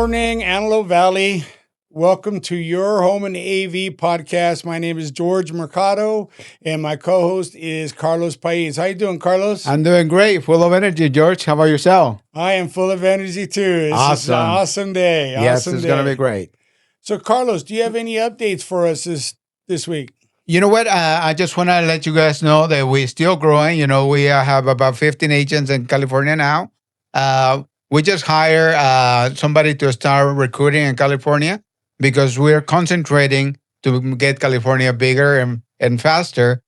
morning, Antelope Valley. Welcome to your home and AV podcast. My name is George Mercado, and my co-host is Carlos Pais. How you doing, Carlos? I'm doing great. Full of energy, George. How about yourself? I am full of energy too. This is an Awesome. awesome day. Yes, Awesome it's going to day. be great. So, Carlos, do you have any updates for us this week? You know what? I just want to let you guys know that we're still growing. We have about 15 agents in California now. We just hired somebody to start recruiting in California because we're concentrating to get California bigger and faster.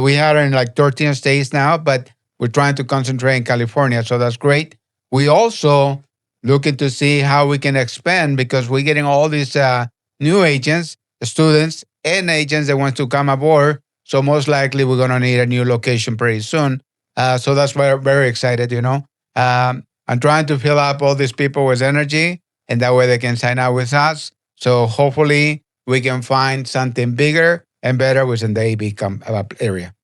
We are in like 13 states now, but we're trying to concentrate in California. So that's great. We also looking to see how we can expand because we're getting all these new agents, students, and agents that want to come aboard. So most likely we're going to need a new location pretty soon. So that's why we're very excited. I'm trying to fill up all these people with energy and that way they can sign up with us. So hopefully we can find something bigger and better within the area.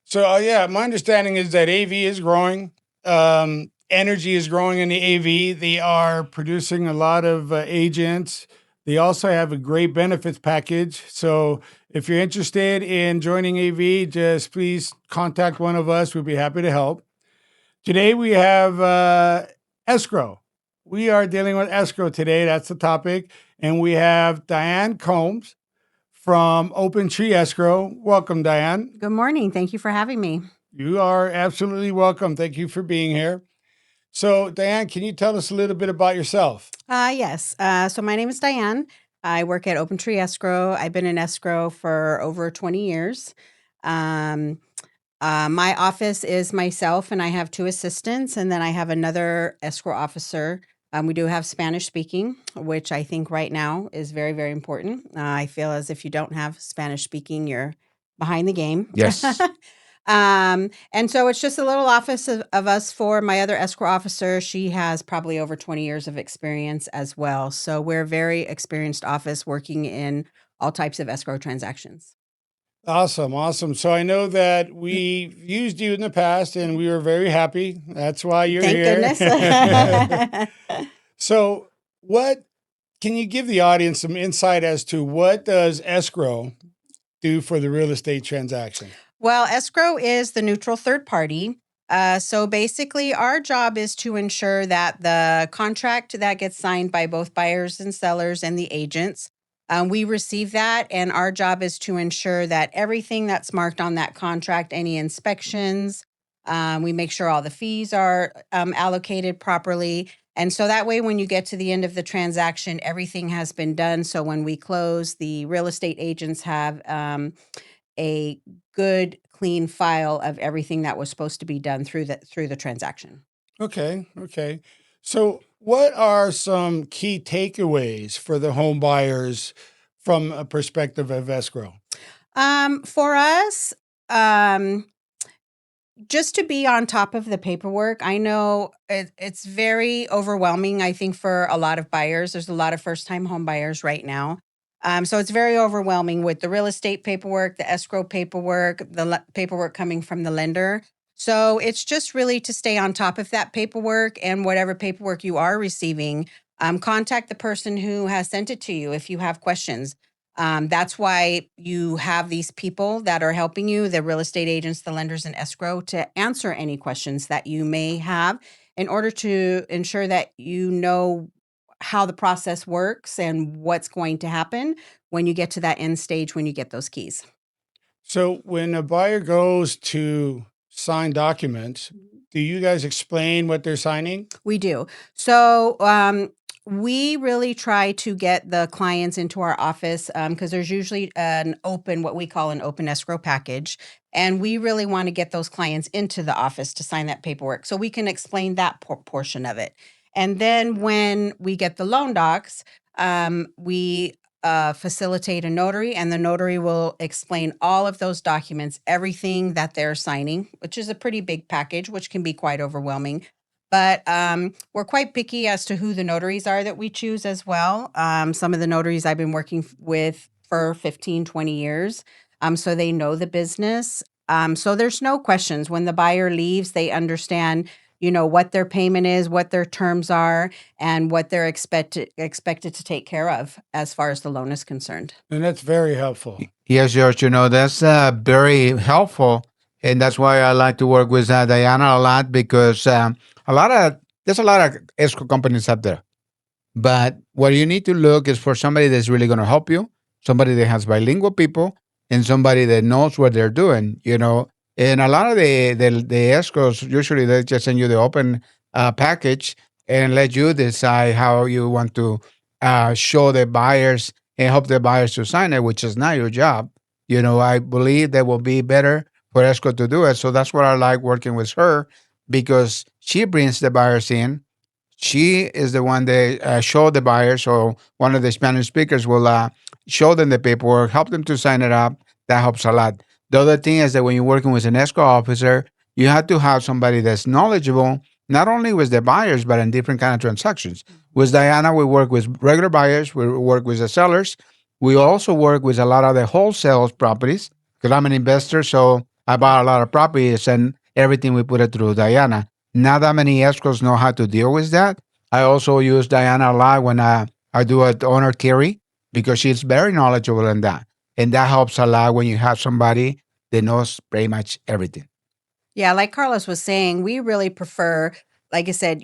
So, yeah, my understanding is that AV is growing. Energy is growing in the AV. They are producing a lot of agents. They also have a great benefits package. So if you're interested in joining AV, just please contact one of us. We'd be happy to help. Today we have Escrow. We are dealing with Escrow today. That's the topic. And we have Diane Combs from Open Tree Escrow. Welcome, Diane. Good morning. Thank you for having me. You are absolutely welcome. Thank you for being here. So, Diane, can you tell us a little bit about yourself? Yes. So my name is Diane. I work at Open Tree Escrow. I've been in escrow for over 20 years. My office is myself, and I have 2 assistants, and then I have another escrow officer. We do have Spanish speaking, which I think right now is very, very important. I feel as if you don't have Spanish speaking, you're behind the game. Yes. And so it's just a little office of us for my other escrow officer. She has probably over 20 years of experience as well. So we're a very experienced office working in all types of escrow transactions. Awesome. Awesome. So I know that we used you in the past and we were very happy. That's why you're Thank here. goodness. So what can you give the audience some insight as to what does escrow do for the real estate transaction? Well, escrow is the neutral third party. So basically, our job is to ensure that the contract that gets signed by both buyers and sellers and the agents, we receive that. And our job is to ensure that everything that's marked on that contract, any inspections, we make sure all the fees are allocated properly. And so that way, when you get to the end of the transaction, everything has been done. So when we close, the real estate agents have a good, clean file of everything that was supposed to be done through the transaction. Okay. So what are some key takeaways for the home buyers from a perspective of escrow? For us, just to be on top of the paperwork. I know it's very overwhelming, I think, for a lot of buyers. There's a lot of first-time home buyers right now. So it's very overwhelming with the real estate paperwork, the escrow paperwork, the paperwork coming from the lender. So it's just really to stay on top of that paperwork, and whatever paperwork you are receiving, contact the person who has sent it to you if you have questions. That's why you have these people that are helping you, the real estate agents, the lenders, and escrow, to answer any questions that you may have in order to ensure that you know how the process works and what's going to happen when you get to that end stage, when you get those keys. So when a buyer goes to sign documents, do you guys explain what they're signing? We do. So we really try to get the clients into our office because there's usually what we call an open escrow package. And we really want to get those clients into the office to sign that paperwork so we can explain that portion of it. And then when we get the loan docs, we facilitate a notary, and the notary will explain all of those documents, everything that they're signing, which is a pretty big package, which can be quite overwhelming. But we're quite picky as to who the notaries are that we choose as well. Some of the notaries I've been working with for 15, 20 years, so they know the business. So there's no questions. When the buyer leaves, they understand what their payment is, what their terms are, and what they're expected to take care of as far as the loan is concerned. And that's very helpful. Yes, George, that's very helpful. And that's why I like to work with Diana a lot because there's a lot of escrow companies out there. But what you need to look is for somebody that's really going to help you, somebody that has bilingual people, and somebody that knows what they're doing. And a lot of the escrows, usually they just send you the open package and let you decide how you want to show the buyers and help the buyers to sign it, which is not your job. I believe that will be better for escrow to do it. So that's what I like working with her because she brings the buyers in. She is the one that showed the buyers, so one of the Spanish speakers will show them the paperwork, help them to sign it up. That helps a lot. The other thing is that when you're working with an escrow officer, you have to have somebody that's knowledgeable, not only with the buyers, but in different kind of transactions. With Diana, we work with regular buyers, we work with the sellers. We also work with a lot of the wholesale properties because I'm an investor, so I buy a lot of properties and everything we put it through Diana. Not that many escrows know how to deal with that. I also use Diana a lot when I do an owner carry because she's very knowledgeable in that. And that helps a lot when you have somebody that knows pretty much everything. Yeah, like Carlos was saying, we really prefer, like I said,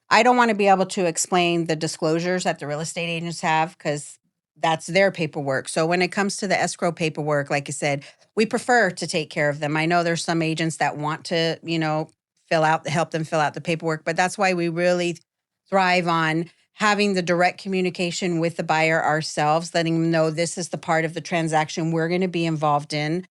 I don't want to be able to explain the disclosures that the real estate agents have because that's their paperwork. So when it comes to the escrow paperwork, like I said, we prefer to take care of them. I know there's some agents that want to, help them fill out the paperwork, but that's why we really thrive on having the direct communication with the buyer ourselves, letting them know this is the part of the transaction we're going to be involved in.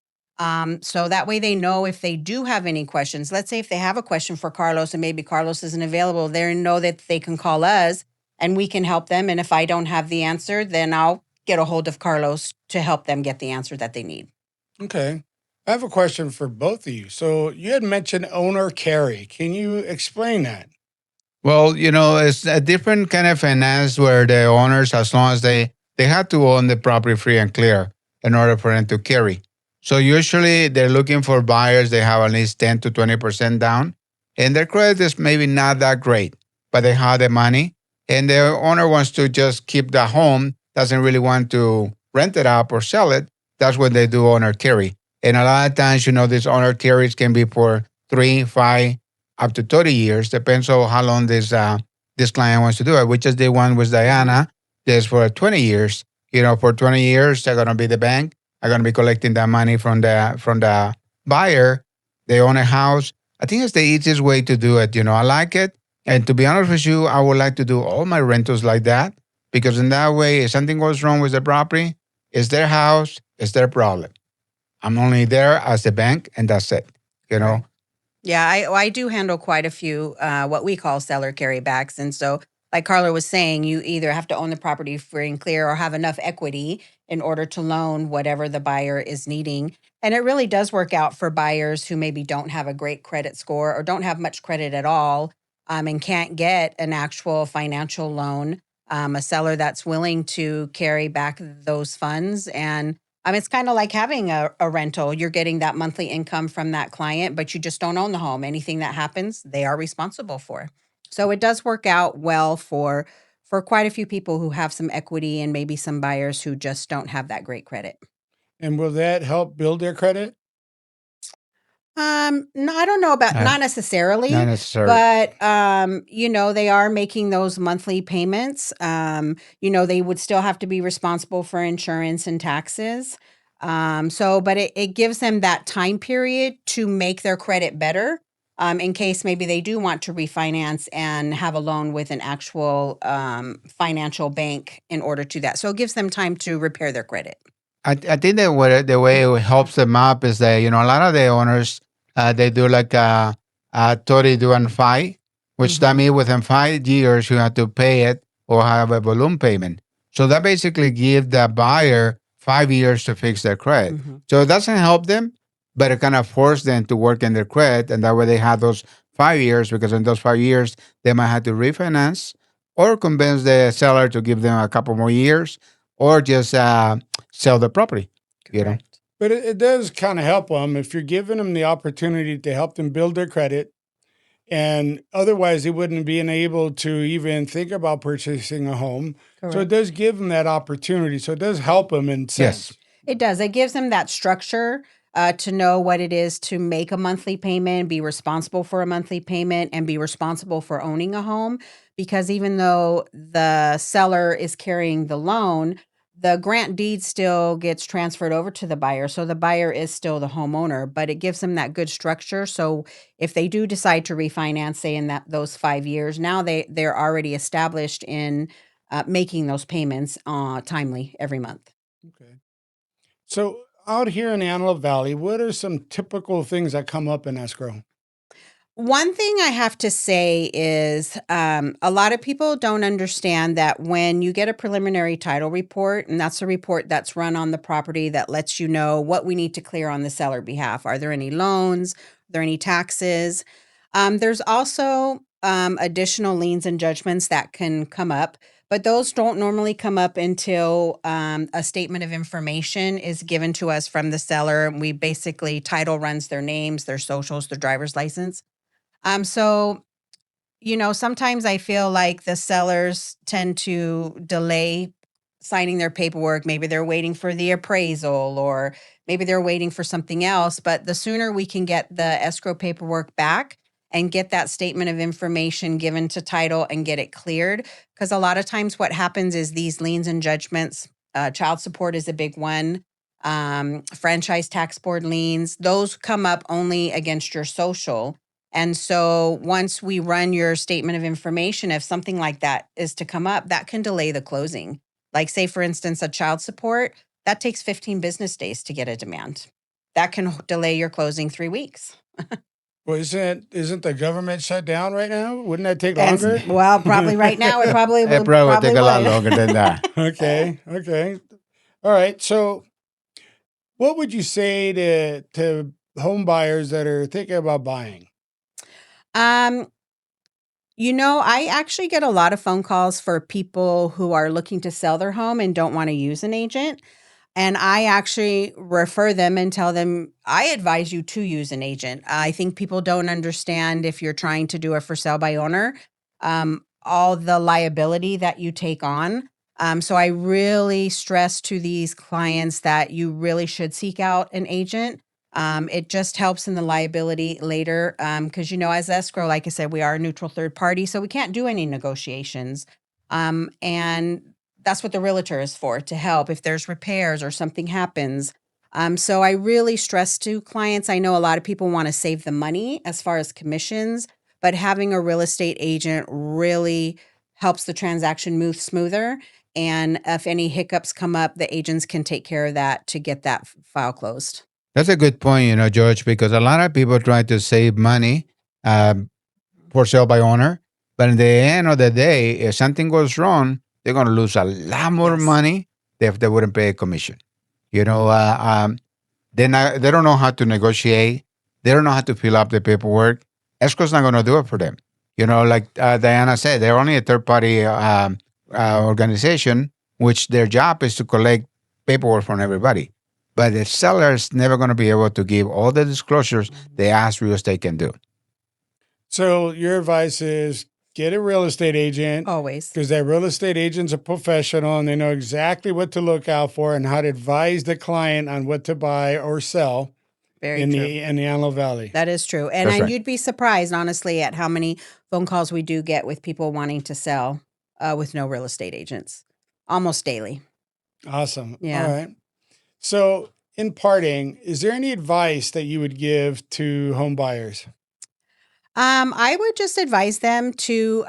So that way they know if they do have any questions. Let's say if they have a question for Carlos and maybe Carlos isn't available, they know that they can call us and we can help them. And if I don't have the answer, then I'll get a hold of Carlos to help them get the answer that they need. Okay. I have a question for both of you. So you had mentioned owner carry. Can you explain that? Well, it's a different kind of finance where the owners, as long as they have to own the property free and clear in order for them to carry. So usually they're looking for buyers. They have at least 10 to 20% down, and their credit is maybe not that great, but they have the money, and the owner wants to just keep the home, doesn't really want to rent it out or sell it. That's when they do owner carry. And a lot of times, these owner carries can be for 3, 5, up to 30 years, depends on how long this client wants to do it. We just did one with Diana. That's for 20 years. For 20 years, they're gonna be the bank. Are gonna be collecting that money from the buyer. They own a house. I think it's the easiest way to do it. I like it. And to be honest with you, I would like to do all my rentals like that because in that way, if something goes wrong with the property, it's their house, it's their problem. I'm only there as the bank, and that's it. Right. Yeah, I do handle quite a few what we call seller carrybacks. And so, like Carla was saying, you either have to own the property free and clear or have enough equity in order to loan whatever the buyer is needing. And it really does work out for buyers who maybe don't have a great credit score or don't have much credit at all and can't get an actual financial loan. A seller that's willing to carry back those funds and it's kind of like having a rental. You're getting that monthly income from that client, but you just don't own the home. Anything that happens, they are responsible for. So it does work out well for quite a few people who have some equity and maybe some buyers who just don't have that great credit. And will that help build their credit? No, I don't know about not necessarily, Not necessarily. but they are making those monthly payments. They would still have to be responsible for insurance and taxes. But it gives them that time period to make their credit better. In case maybe they do want to refinance and have a loan with an actual financial bank in order to that. So it gives them time to repair their credit. I think that the way it helps them up is that, a lot of the owners, they do like a 30 do and 5, which that means within 5 years, you have to pay it or have a balloon payment. So that basically gives the buyer 5 years to fix their credit. So it doesn't help them, but it kind of forces them to work in their credit. And that way they have those 5 years because in those 5 years, they might have to refinance or convince the seller to give them a couple more years or just sell the property, Correct. But it does kind of help them if you're giving them the opportunity to help them build their credit. And otherwise, they wouldn't be able to even think about purchasing a home. So it Correct. does give them that opportunity. So it does help them in sense. Yes. It does. It gives them that structure to know what it is to make a monthly payment, be responsible for a monthly payment, and be responsible for owning a home. Because even though the seller is carrying the loan, the grant deed still gets transferred over to the buyer. So the buyer is still the homeowner, but it gives them that good structure. So if they do decide to refinance, say in those 5 years, now they're already established in making those payments timely every month. Okay. So out here in the Antelope Valley, what are some typical things that come up in escrow? One thing I have to say is a lot of people don't understand that when you get a preliminary title report, and that's a report that's run on the property that lets you know what we need to clear on the seller behalf. Are there any loans? Are there any taxes? There's also additional liens and judgments that can come up, but those don't normally come up until a statement of information is given to us from the seller. We basically, title runs their names, their socials, their driver's license. So, sometimes I feel like the sellers tend to delay signing their paperwork. Maybe they're waiting for the appraisal or maybe they're waiting for something else. But the sooner we can get the escrow paperwork back and get that statement of information given to title and get it cleared. Because a lot of times what happens is these liens and judgments, child support is a big one. Franchise tax board liens, those come up only against your social. And so once we run your statement of information, if something like that is to come up, that can delay the closing. Like say, for instance, a child support, that takes 15 business days to get a demand. That can delay your closing 3 weeks. Well, isn't the government shut down right now? Wouldn't that take And longer? well, probably right now it probably It will. probably would Probably take a lot would. longer than that. Okay. Okay. All right. So what would you say to home buyers that are thinking about buying? Um, I actually get a lot of phone calls for people who are looking to sell their home and don't want to use an agent. And I actually refer them and tell them, I advise you to use an agent. I think people don't understand if you're trying to do a for sale by owner, all the liability that you take on. So I really stress to these clients that you really should seek out an agent. It just helps in the liability later. Because, as escrow, like I said, we are a neutral third party, so we can't do any negotiations. And that's what the realtor is for, to help if there's repairs or something happens. So I really stress to clients, I know a lot of people want to save the money as far as commissions, but having a real estate agent really helps the transaction move smoother. And if any hiccups come up, the agents can take care of that to get that file closed. That's a good point, George, because a lot of people try to save money um, for sale by owner. But in the end of the day, if something goes wrong, they're going to lose a lot more Yes. money than if they wouldn't pay a commission. They don't know how to negotiate. They don't know how to fill up the paperwork. Escrow's not going to do it for them. Like Diana said, they're only a third party organization, which their job is to collect paperwork from everybody. But the seller's never going to be able to give all the disclosures they ask real estate can do. So your advice is get a real estate agent Always. because that real estate agent's a professional and they know exactly what to look out for and how to advise the client on what to buy or sell Very in true. the Antelope Valley. That is true. And That's right. you'd be surprised, honestly, at how many phone calls we do get with people wanting to sell with no real estate agents. Almost daily. Awesome. Yeah. All right. So in parting, is there any advice that you would give to home buyers? I would just advise them to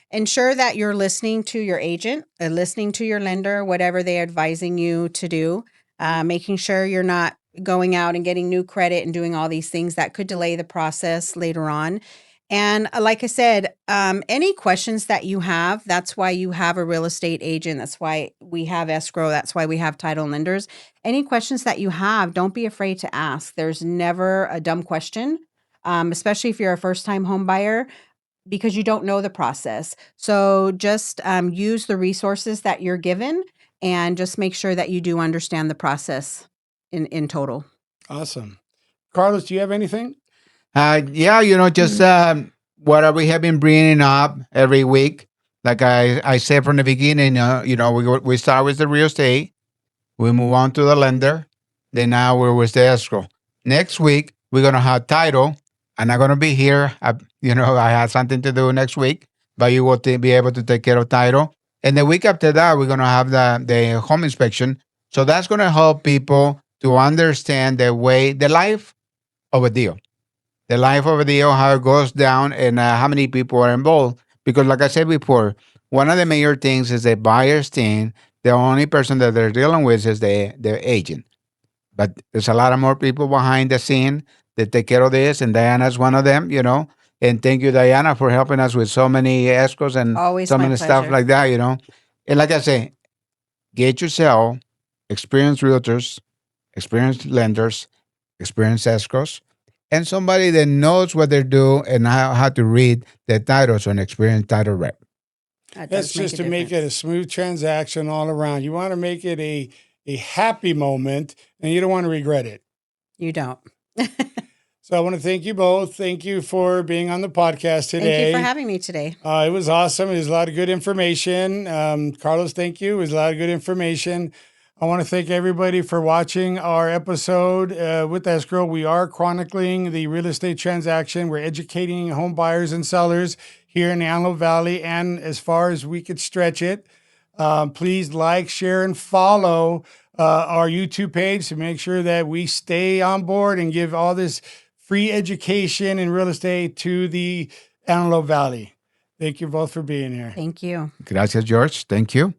ensure that you're listening to your agent, listening to your lender, whatever they're advising you to do, making sure you're not going out and getting new credit and doing all these things that could delay the process later on. And like I said, any questions that you have, that's why you have a real estate agent. That's why we have escrow. That's why we have title lenders. Any questions that you have, don't be afraid to ask. There's never a dumb question. Especially if you're a first-time home buyer, because you don't know the process. So just use the resources that you're given and just make sure that you do understand the process in total. Awesome. Carlos, do you have anything? Just what we have been bringing up every week. Like I said from the beginning, we start with the real estate, we move on to the lender, then now we're with the escrow. Next week we're gonna have title. I'm not gonna be here. I have something to do next week, but you will be able to take care of title. And the week after that, we're gonna have the home inspection. So that's gonna help people to understand the life of a deal, the life of a deal, how it goes down, and how many people are involved. Because, like I said before, one of the major things is the buyer's team. The only person that they're dealing with is the agent. But there's a lot of more people behind the scene that take care of this, and Diana's one of them. And thank you, Diana, for helping us with so many escrows and Always so my many stuff pleasure. like that. And like I say, get yourself experienced realtors, experienced lenders, experienced escrows, and somebody that knows what they're doing and how to read the titles, an experienced title rep. That That's does make just a to make it a difference. smooth transaction all around. You want to make it a happy moment, and you don't want to regret it. You don't. So I want to thank you both. Thank you for being on the podcast Thank you for today. having me today. It was awesome. It was a lot of good information. Carlos, thank you. It was a lot of good information. I want to thank everybody for watching our episode with Escrow. We are chronicling the real estate transaction. We're educating home buyers and sellers here in the Antelope Valley and as far as we could stretch it. Please like, share, and follow our YouTube page to make sure that we stay on board and give all this free education in real estate to the Antelope Valley. Thank you both for being here. Thank you. Gracias, George. Thank you.